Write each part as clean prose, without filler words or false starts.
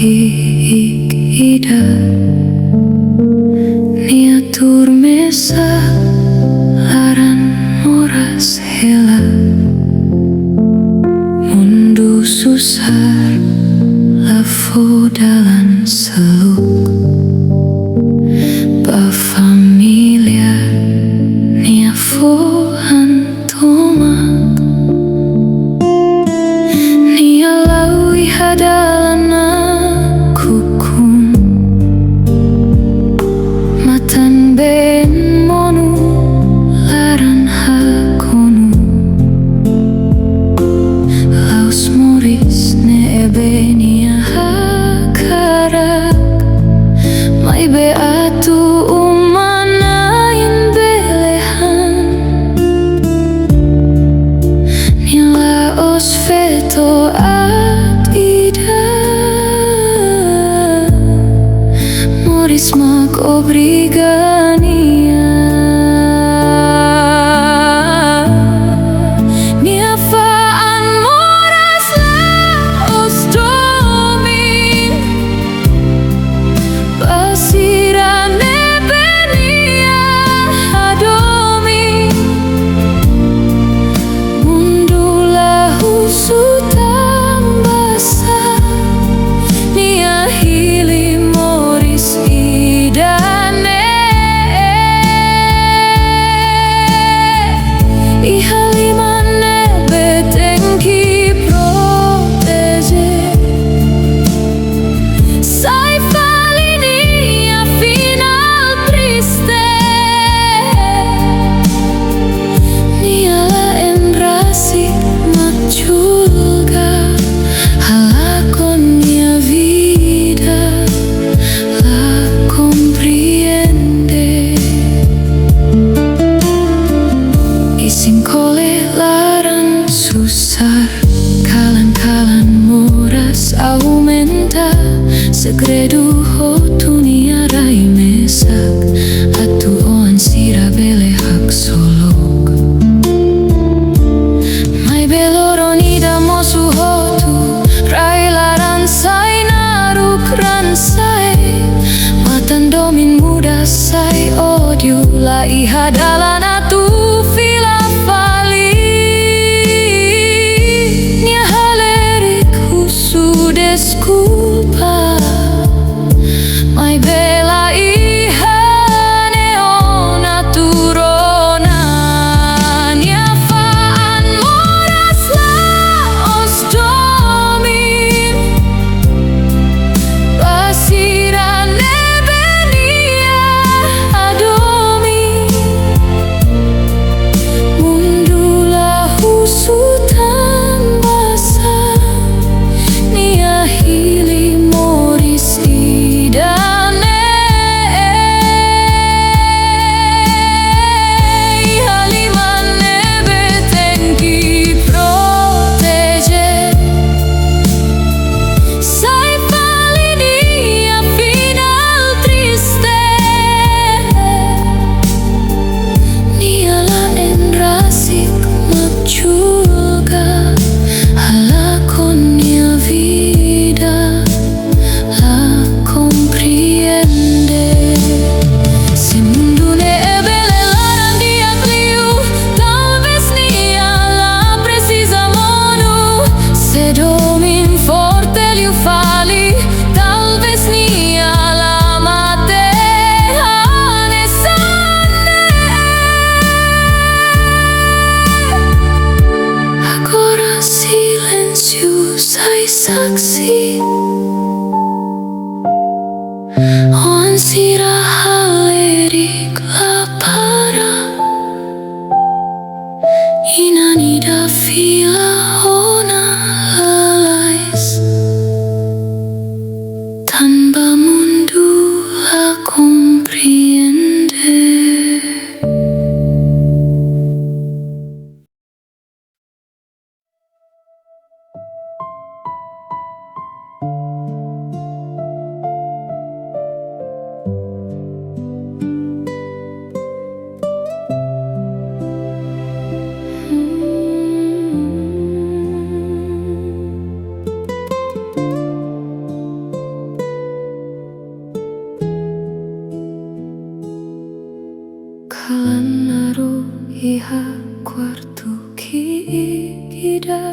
ida niatur mesa laran moras hela mundu susar lafo dalan seluk ba familia niafo antomak nialawi hadalana kukum matan ben monu laran hakonu laus moris ne ebenia hakarak mai beatu umanain belehan nila osfeto at ida moris mak obrigania niafaan moras la os domin basirane benia adomi mundu lahu sutam basa nia hili moris idane ihalimane betengki protege sai falinia final triste niala enrasi maculga halakonia vida la comprende isinkole laran susar kalan-kalan moras aumenta segredo hotunia rai mesak atu oan sira bele hak solok mai beloronida mosu hotu rai laran sai naruk ransai matan domin muda sai odio la ihadalan atu fila fali nia halerik husu desculpa mai bela ihane ona turona niafaan moras la os domin basirane benia adomi mundu lahu sutan basa nia hili moris idane ihalimane betengki protege sai falinia final triste niala enrasik maculga halakonia vida la comprende se mundo ne ebele laran dia pliu talvez nia la precisa monu se domin forte liu fali talvez nia la mate anesane agora silêncio sai saksi oan sira halerik lapara inanida fila ona lalais tanpa mundu la comprende. iha quartu ki ida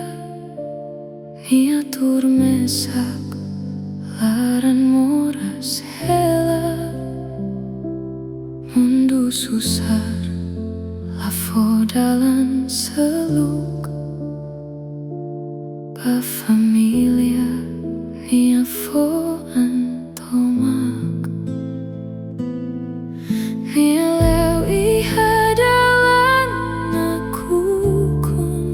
nia turmesak laran moras hela mundu susar lafo dalan seluk pa familia nia fo antomak nia leu iha dalan nakukun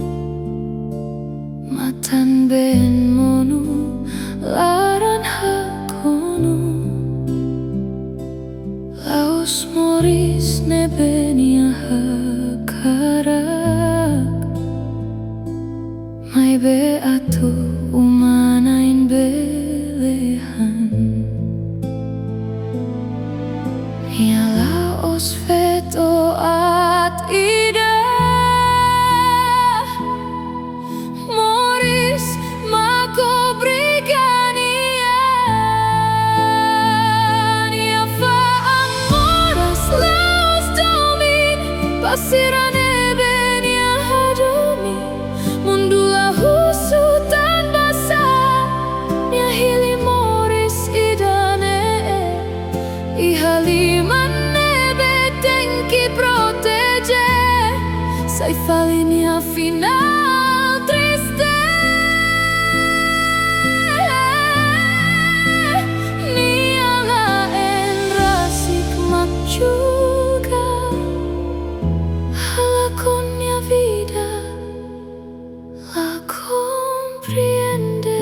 matan ben monu laran hakonu laos moris nebenia hakarak mai be atu umanain belehan nia laos veto at ida moris mako brigania nia faang moras laos domin pasirane benia hadomi mundula husutan basa nia hili moris idane ihaliman nebe tenki protege sai falinea final triste nia la en rasik makchuga hala con mia vida la comprende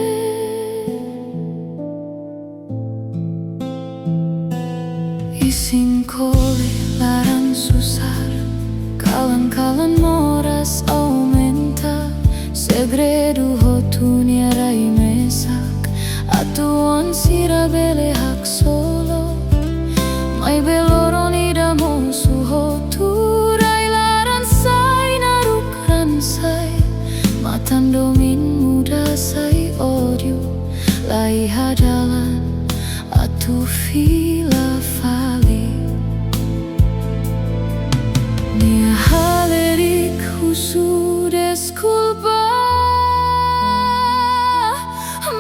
isin kole laran susar kalan-kalan moras aumenta segredo hotunia rai mesak atuan sira bele hak solo mai beloron ida musu hoturai laran sai narukan sai matan domin muda sai odio lai hadalan atu fila fali nia halerik husudes culpa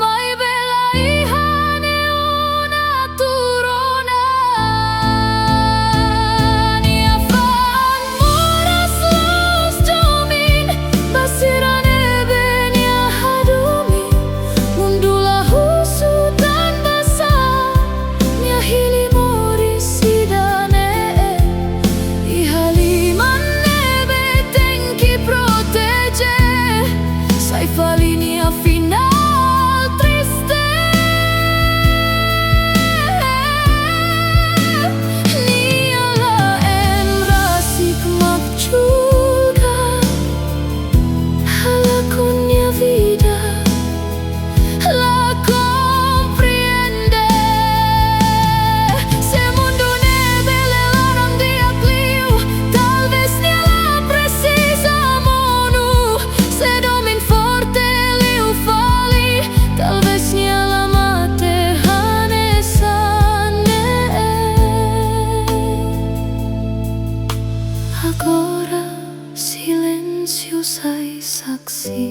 mai bela ihane una turona nia fan moras los domin basirane benia hadumi mundula husutan basa nia hili moris idane ihaliman nebe tenki protege sai falinea final triste nia la en rasik makchuga hala con mia vida la comprende se mundo nebe le laran dia pliu tal vez nia la precisa monu se domin forte liu fali tal vez nia la mate hanesane agora silêncio sai saksi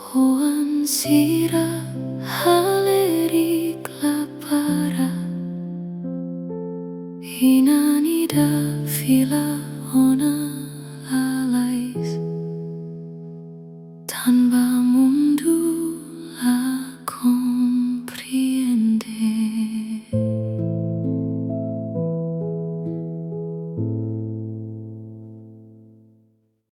hoan sira hal